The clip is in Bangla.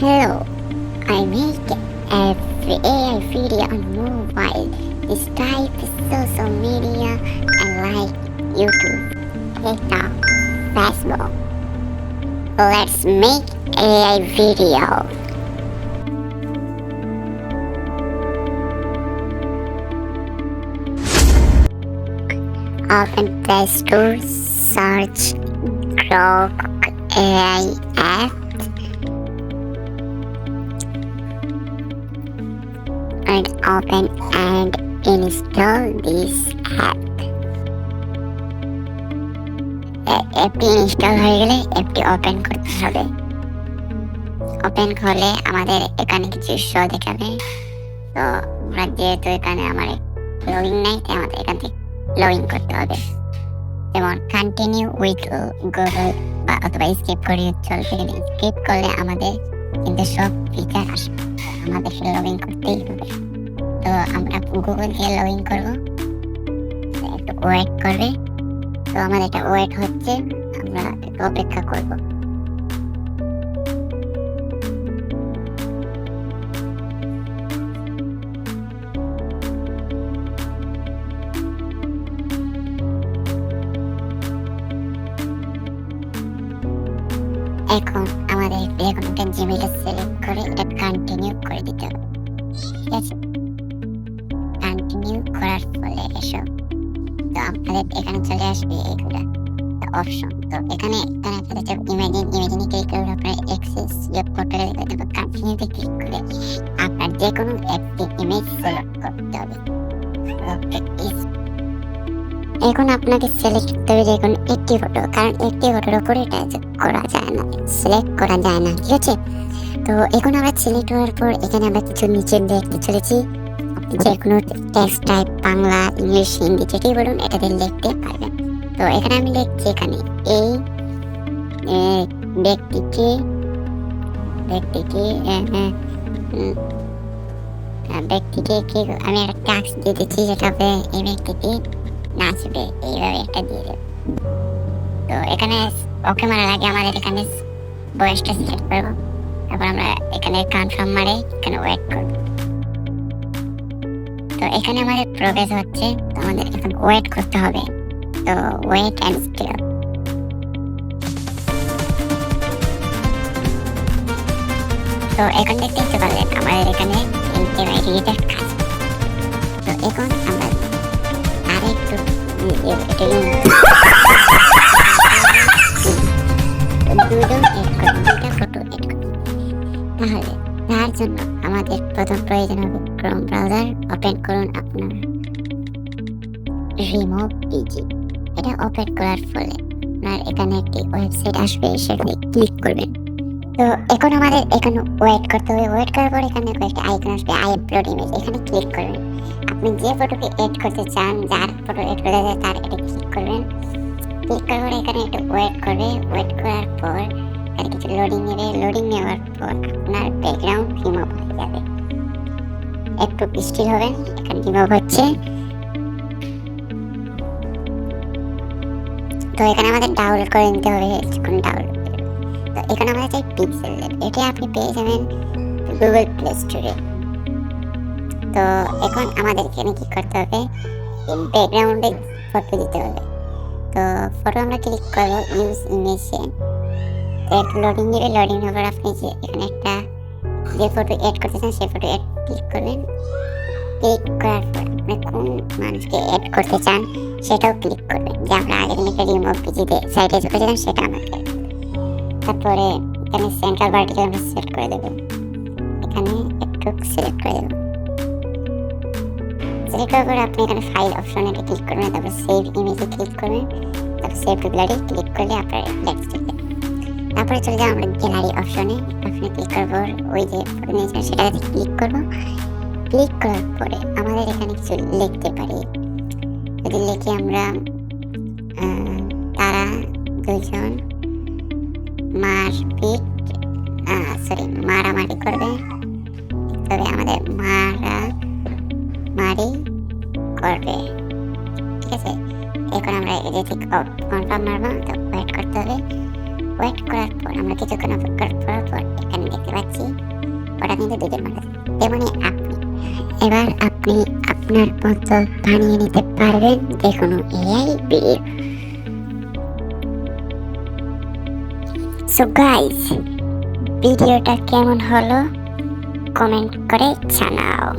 Hello, I make a AI video on mobile. This type is social media and like YouTube, TikTok, Facebook. Let's make AI video. Open Play Store, search Grok AI app. And open and install this app. অ্যাপটি ইনস্টল হয়ে গেলে অ্যাপটি ওপেন করতে হবে। ওপেন করলে আমাদের এখানে কিছু শো দেখাবে। তো আমরা যেহেতু এখানে আমার লগইন নাই, তাই আমাদের এখান থেকে লগইন করতে হবে। যেমন কন্টিনিউ উইথ গুগল বা অথবা স্কিপ করে চলবে। স্কিপ করলে আমাদের কিন্তু সব ফিচার আসবে, আমাদের লগইন করতেই হবে। তো আমরা গুগল দিয়ে লগইন করব, একটু ওয়েট করবে। তো আমাদের এটা ওয়েট হচ্ছে, আমরা একটু অপেক্ষা করব। এখন আমাদের এখন একটা জিমেইল সিলেক্ট করে এটা কন্টিনিউ করে দিতে হবে। ঠিক আছে, কন্টিনিউ করার ফলে এসব তো আপনাদের এখানে চলে আসবে এগুলা অপশন। তো এখানে আপনাদের ইমেজিনে ক্লিক করে আপনার অ্যাক্সেস পোর্টালে দেখবেন কন্টিনিউতে ক্লিক করে আপনার যে কোনো একটি ইমেজ সিলেক্ট করতে হবে। এখন আপনাকে সিলেক্ট করতে হবে যে কোনো একটি ফটো, কারণ একটি ফটোর উপরে এটা করা যায় না, সিলেক্ট করা যায় না। ঠিক আছে, তো এখন আমরা সিলেক্ট হওয়ার পর এখানে আমরা কিছু নিচে দেখতে চলেছি। যে কোনো text type Bangla, English, Hindi যেটাই বলুন এটাতে লিখতে পারবেন। তো এখানে আমি লিখছি এখানে এই ব্যক্তিকে আমি একটা টাস্ক দিয়ে দিচ্ছি, যেটা হবে এই ব্যক্তিটি নাচবে, এইভাবে একটা দিয়ে দেব। তো এখানে ওকে মারার আগে আমাদের এখানে বয়সটা সিলেক্ট করবো, তারপর আমরা এখানে কনফার্ম মারে এখানে ওয়েট করবো। তো এখানে আমাদের প্রোগ্রেস হচ্ছে, তো আমাদের এখন ওয়েট করতে হবে। তো ওয়েট এন্ড স্টিল। তো এখন দেখতে পারলেন আমাদের এখানে রিজেক্ট কাজ। তো এখন আমরা আরেকটু তাহলে তার জন্য আমাদের প্রথম প্রয়োজন হবে ক্রোম ব্রাউজার ওপেন করুন। আপনার রিমুভ পিজি এটা ওপেন করার ফলে আপনার এখানে একটি ওয়েবসাইট আসবে, সেখানে ক্লিক করবেন। তো এখন আমাদের এখানে ওয়েট করতে হবে। ওয়েট করার পর এখানে কয়েকটি আইকন আসবে, আই আপলোড ইমেজ, এখানে ক্লিক করবেন। আপনি যে ফটোকে এড করতে চান, যার ফটো এড করতে চান তার এটা ক্লিক করবেন। ক্লিক করার পর এখানে একটু ওয়েট করবে। ওয়েট করার পর এখানে কিছু লোডিং নেবে। লোডিং নেওয়ার পর আপনার ব্যাকগ্রাউন্ড রিমুভ হয়ে যাবে। একটু স্টিল হবেন, এখানে রিমুভ হচ্ছে। তো এখানে আমাদের ডাউনলোড করে নিতে হবে, যখন ডাউনলোড। তো এখানে আমরা চাই পিক্সেল ল্যাব, এটা আপনি পেয়ে যাবেন গুগল প্লে স্টোরে। তো এখন আমাদের এখানে কি করতে হবে, ব্যাকগ্রাউন্ডে ফটো দিতে হবে। তো ফটো আমরা ক্লিক করবো ইউজ ইমেজে। তো একটু লোডিং নেবে। লোডিং হওয়ার আপনি যে এখানে একটা যে ফটো এড করতে চান সেই ফটো এড ক্লিক করবেন। ক্লিক করার পর আপনি কোন মানুষকে এড করতে চান সেটাও ক্লিক করবেন। যে আমরা আগের একটা রিমুভ পিজিতে সাইডে করেছিলাম সেটা আমাকে। তারপরে এখানে সেন্ট্রাল ভার্টিক্যাল আমরা সিলেক্ট করে দেবো, এখানে একটু সিলেক্ট করে দেবো। সিলেক্ট করার পরে আপনি এখানে ফাইল অপশনে ক্লিক করবেন, তারপর সেভ ইমেজে ক্লিক করবেন, তারপর সেভ টু গ্যালারি ক্লিক করলে আপনার লেটস চলে। তারপরে চলে যাবো আমরা গ্যালারি অপশনে ক্লিক করবো, ওই যে ফটো নিয়েছিলাম সেটাতে ক্লিক করবো। ক্লিক করার পরে আমাদের এখানে কিছু লিখতে পারি। যদি লিখি আমরা তারা দুজন মারামারি করবে, তবে আমাদের মারামারি করবে। ঠিক আছে, এখন আমরা এদিকে কনফার্ম মারবো। তো ওয়েট করতে হবে। ওয়েট করার পর আমরা কিছুক্ষণ অপেক্ষা করার পর এখানে দেখতে দেখতে পাচ্ছি ওটা কিন্তু দুধের মতো, তেমনি আপনি এবার আপনি আপনার মতো বানিয়ে নিতে পারবেন যে কোনো এআই ভিডিও। সো গাইস, ভিডিওটা কেমন হলো কমেন্ট করে জানাও।